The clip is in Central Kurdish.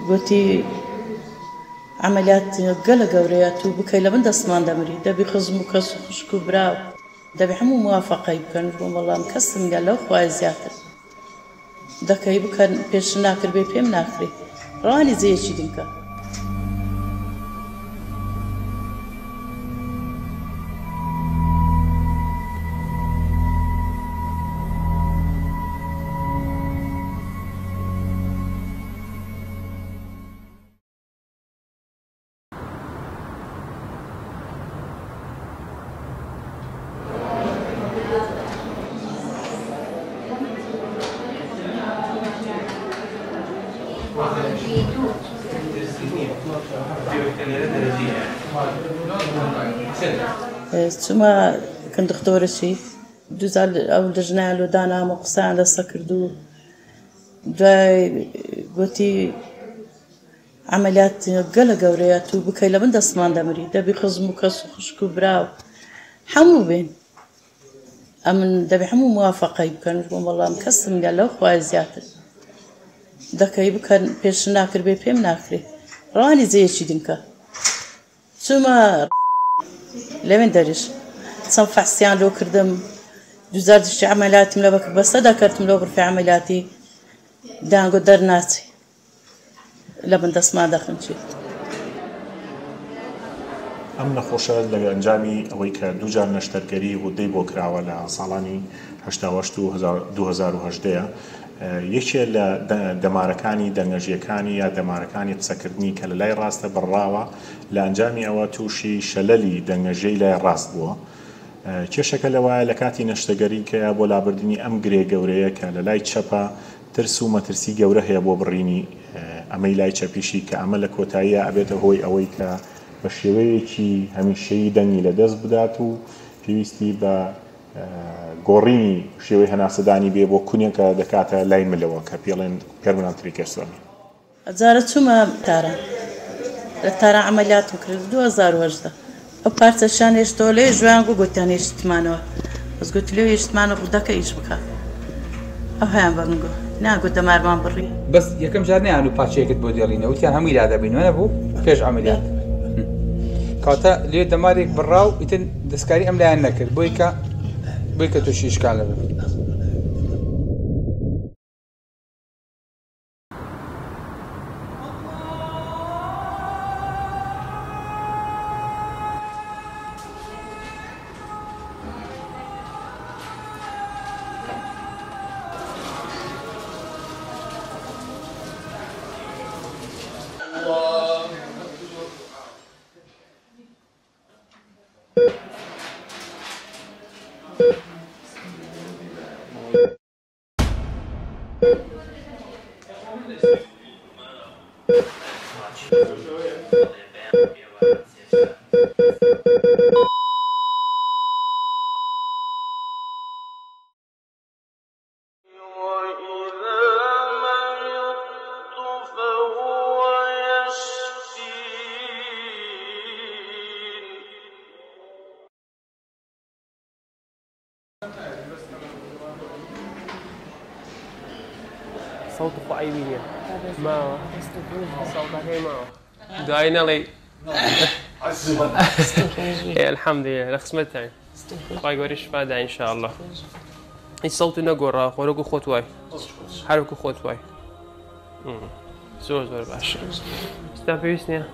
قلتي عمليات قلق وريات وبكي لمن دسمان دمري دبي خزم وكس وخشكو براو دبي حمو موافقة يبكن والله مكسم قال له خواه زيادة دكي بكن بيش ناكر بي بيم ناكري راني زي شي دنكا ثم كنت دكتورة شي دوزال أو لجنال ودانا مقصان لسكردو جاي قلتي عمليات قلق وريات وبكي لمن دسمان دمري دبي خزم وكس وخشكو براو حمو بين أمن دبي حمو موافقة يبكن والله مكسم قال له خواه زيادة دكي بكن بيش ناكر بي بيم ناكري راني زي شي دنكا ثم لمن درش صنفع سيان لو كردم جزار دشي عملياتي ملابك بس ذكرت ملوبر في عملياتي دان قدر ناسي لبن دس ما دخل شي ئەم نەخۆشە لە ئەنجامی ئەوەی کە دووجار نەشتەرگەری غودەی بۆ کراوە لە ساڵانی 1970 و 2018 یەکێ لە دەمارەکانی دەنگەژیەکانی یا دەمارەکانی قسەکردنی کە لە لای ڕاستە بڕاوە لە ئەنجامی ئەوە تووشی شەلەلی دەنگەژەی لای ڕاست بووە. کێشەکە لەوایە لە کاتی نەشتەگەری کە بۆ لابردنی ئەم گرێ گەورەیە کە لە لای چەپە ترس و مەترسی گەورە هەیە بۆ بڕینی ئەمەی لای چەپیشی کە ئەمە لە کۆتاییە ئەبێتە هۆی ئەوەی کە بە شێوەیەکی هەمیشەیی دەنگی لە دەست بدات و پێویستی بە گۆڕینی شێوەی هەناسەدانی بێ بۆ کونێکە دەکاتە لای ملەوە کە پێڵێن پێرمنانتری کەسۆنی. ئەجارە چوومە تارە لە تارە عەمەلیاتم کرد 2018 ئەو پارچەشان هێشتەوە لێ ژویان گوتیان هێشتمانەوە بەس گوتی لێ هێشتمانە ڕوودەکە ئیش بکات ئەو هەیان بە من گوت ناگوت دەمارمان بڕی بەس یەکەم جار نەیان و پاچەیەکت بۆ دێڵینەوە وتیان هەمووی لا دەبینەوە نەبوو پێش عەمەلیات کاتە لێ دەمارێک بڕاو ئیتر دەستکاری ئەم لایەن نەکرد بۆی کە تووشی ئیشکال نەبێت. صوت أخوي مين ما صوت هي ما داينا لي الحمد لله رخصمتها خواهی گوریش فاده إن شاء الله این صوتی نگورا خورگو خطوای حرکو خطوای زور باشه استفیدنی